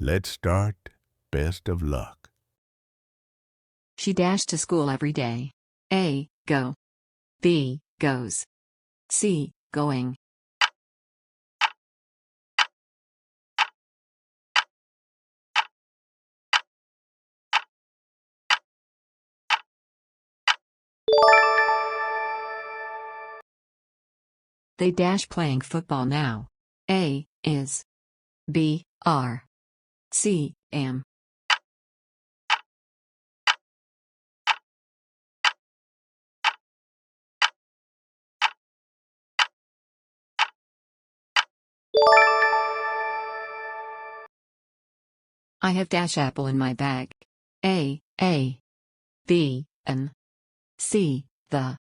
Let's start. Best of luck. She dashed to school every day. A. Go. B. Goes. C. Going. They dash playing football now. A. Is. B. Are. C. Am. I have dash apple in my bag. A. B. An. C. The.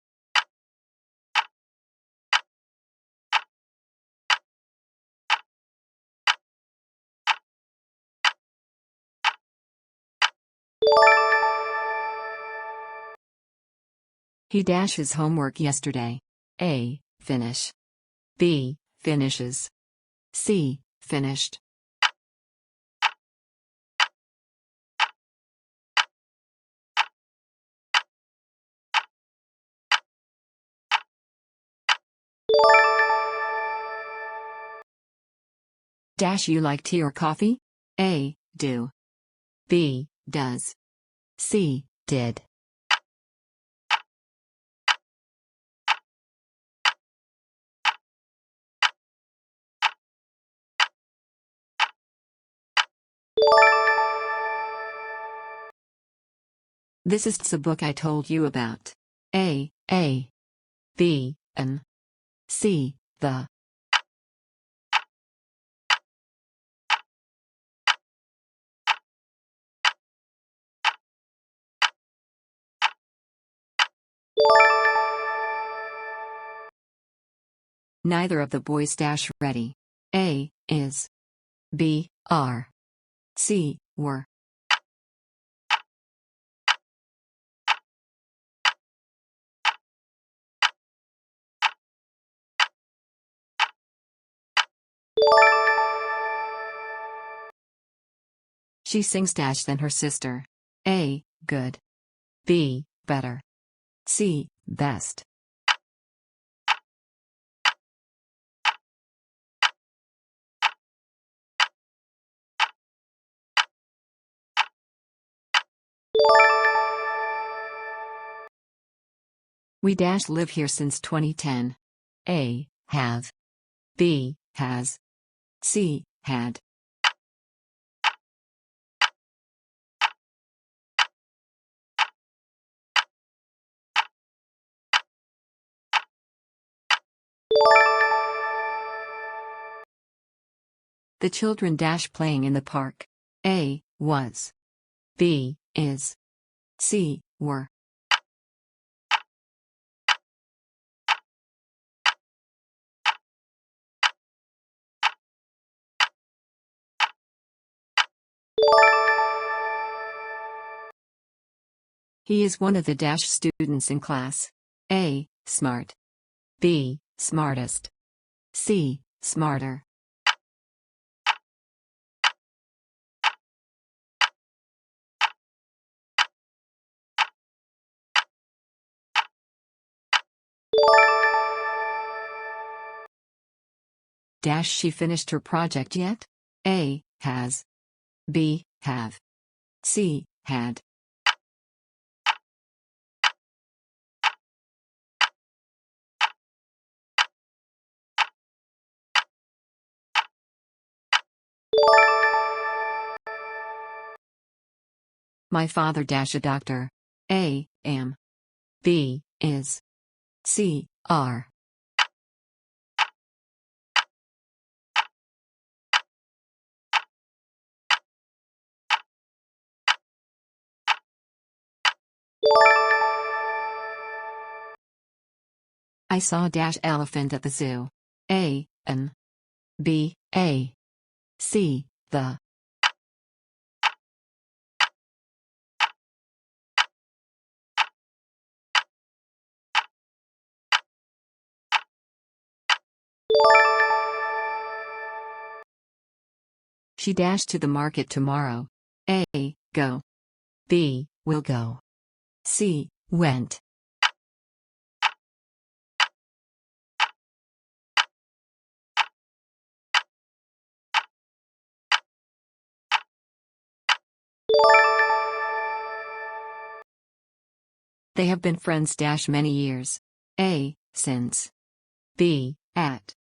He dashes homework yesterday. A. Finish. B. Finishes. C. Finished. Dash you like tea or coffee? A. Do. B. Does. C. Did. This is the book I told you about. A. B. An. C. The. Neither of the boys dash ready. A. Is. B. Are. C. Were. She sings dash than her sister. A. Good. B. Better. C. Best. We dash live here since 2010. A. Have. B. Has. C. Had. The children dash playing in the park. A. Was. B. Is. C. Were. He is one of the dash students in class. A. Smart. B. Smartest. C. Smarter. Dash she finished her project yet? A. Has. B. Have. C. Had. My father dash a doctor. A. Am. B. Is. C. Are. I saw dash elephant at the zoo. A. An. B. A. C. The. She dashed to the market tomorrow. A. Go. B. Will go. C. Went. They have been friends many years. A. Since. B. At.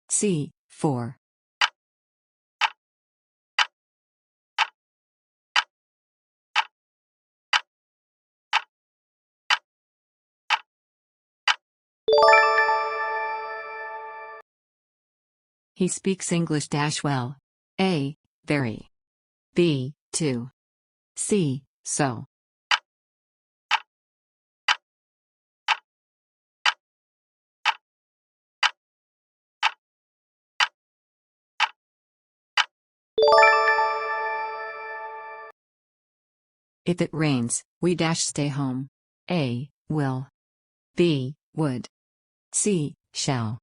C. For. He speaks English well. A. Very. B. To. C. So. If it rains, we stay home. A. Will. B. Would. C. Shall.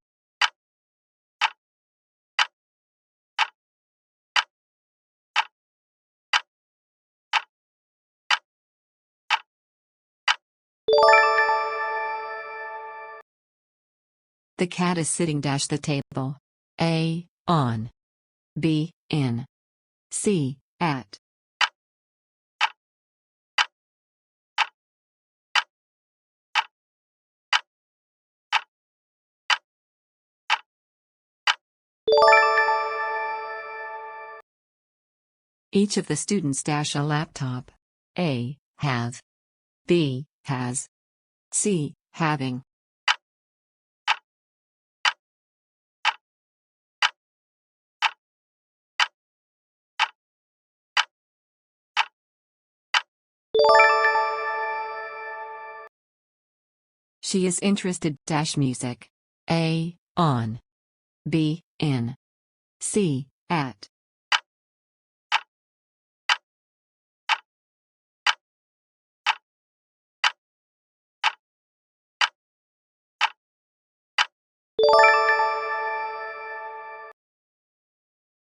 The cat is sitting the table. A. On. B. In. C. At. Each of the students a laptop. A. Have. B. Has. C. Having. She is interested music. A. On. B. In. C. At.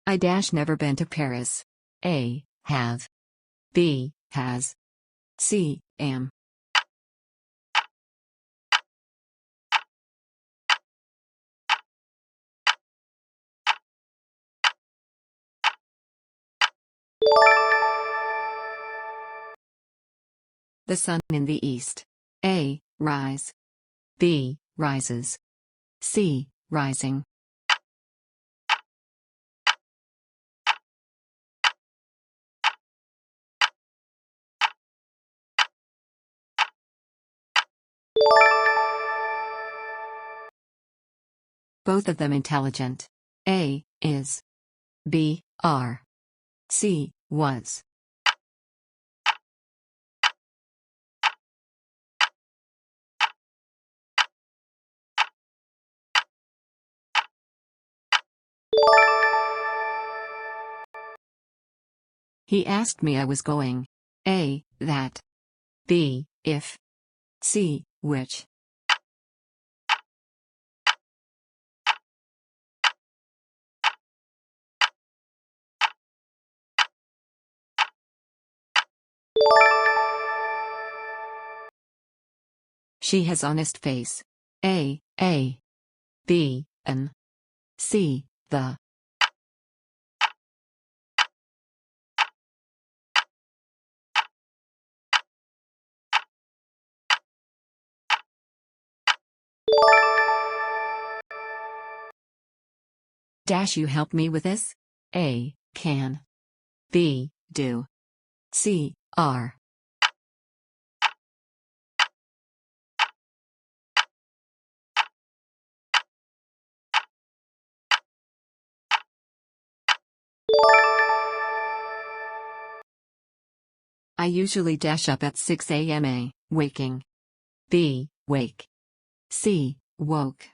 I never been to Paris. A. Have. B. Has. C. Am. The sun in the east. A. Rise. B. Rises. C. Rising. Both of them intelligent. A. Is. B. Are. C. Was. He asked me I was going. A. That. B. If. C. Which. She has honest face. A. B. An. C. The. You help me with this? A. Can. B. Do. C. Are. I usually up at 6 a.m. A. Waking. B. Wake. C. Woke.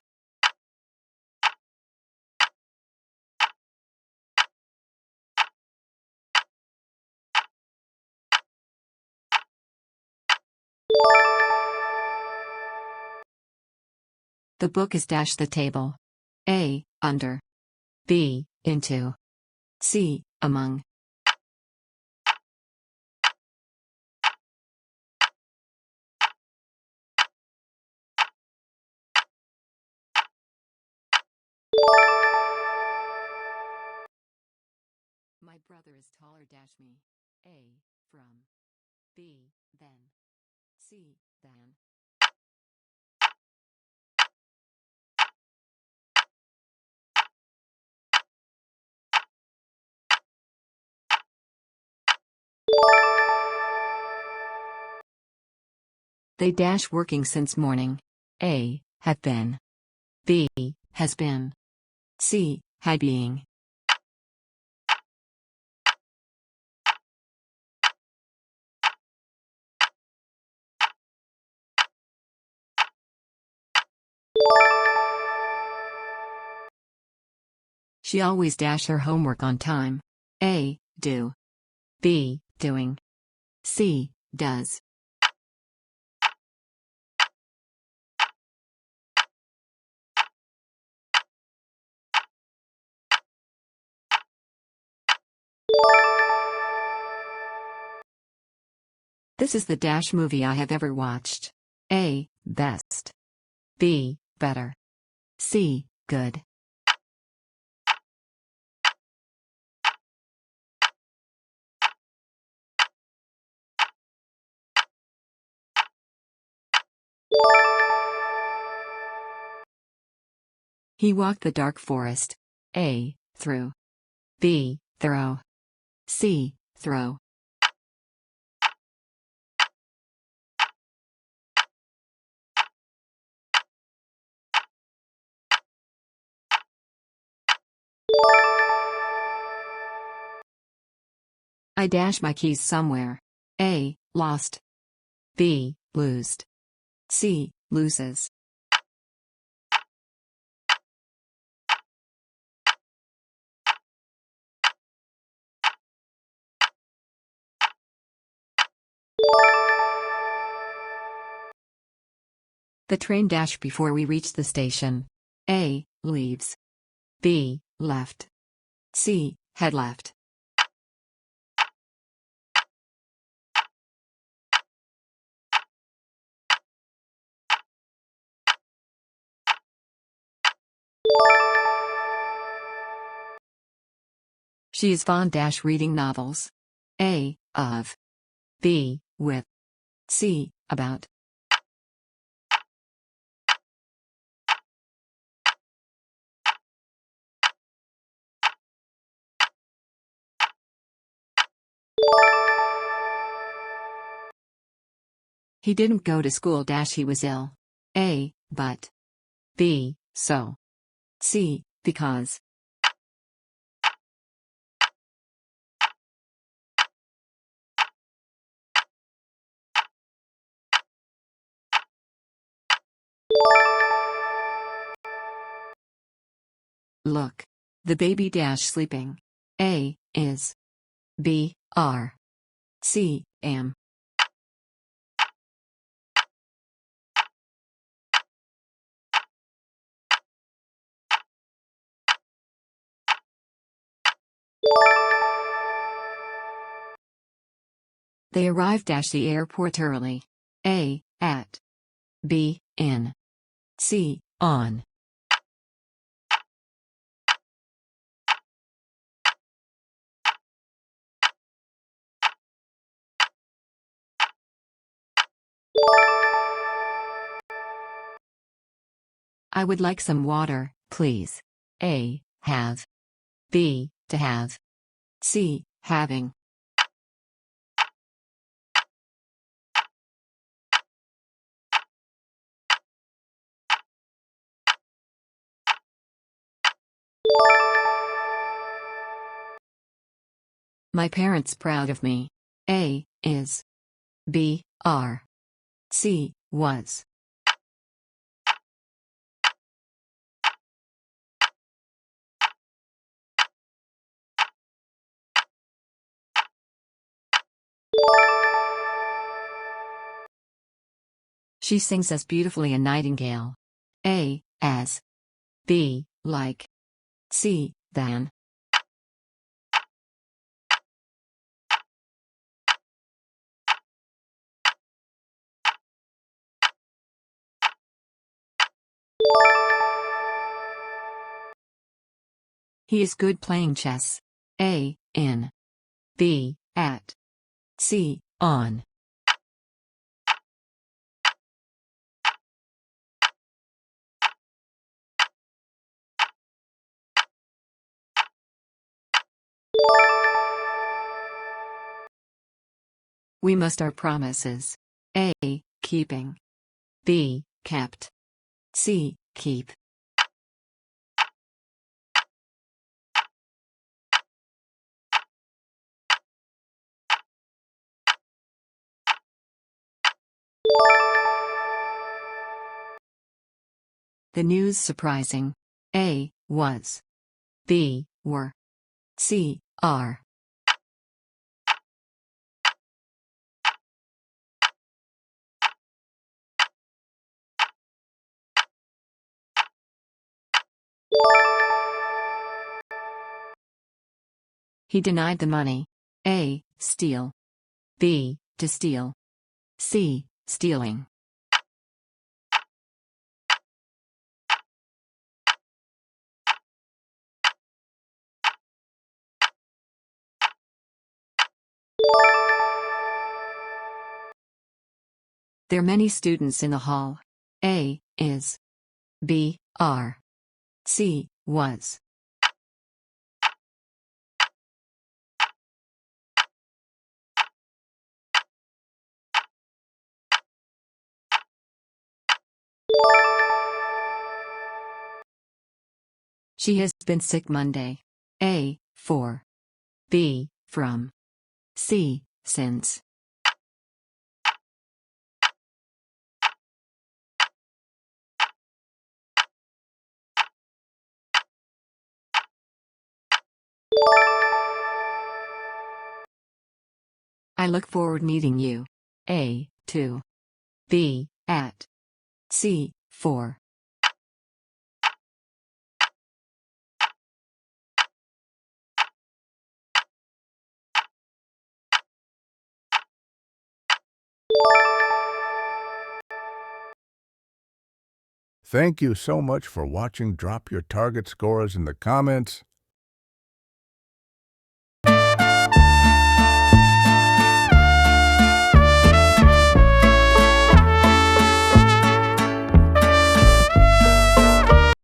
The book is the table. A. Under. B. Into. C. among. My brother is taller me. A, from. B, than. C, than. They working since morning. A, have been. B, has been. C, had being. She always her homework on time. A, do. B, doing. C, does. This is the movie I have ever watched. A, best. B, better. C, good. He walked the dark forest. A, through. B, thorough. C, throw. I my keys somewhere. A, lost. B, losed. C, loses. The train before we reach the station. A, leaves. B, left. C, had left. She is fond reading novels. A, of. B, with. C, about. He didn't go to school he was ill. A, but. B, so. C, because. Look. The baby sleeping. A, is. B, are. C, am. They arrived the airport early. A, at. B, in. C, on. I would like some water, please. A, have. B, to have. C, having. My parents proud of me. A, is. B, are. C, was. She sings as beautifully a nightingale. A, as. B, like. C, than. He is good playing chess. A. In. B. At. C. On. We must our promises. A. Keeping. B. Kept. C. Keep. The news surprising. A. Was. B. Were. C. Are. He denied the money. A. Steal. B. To steal. C. Stealing. There are many students in the hall. A. Is. B. Are. C. Was. She has been sick Monday. A. For. B. From. C. Since. I look forward meeting you. A. To. B. At. C. For. Thank you so much for watching. Drop your target scores in the comments.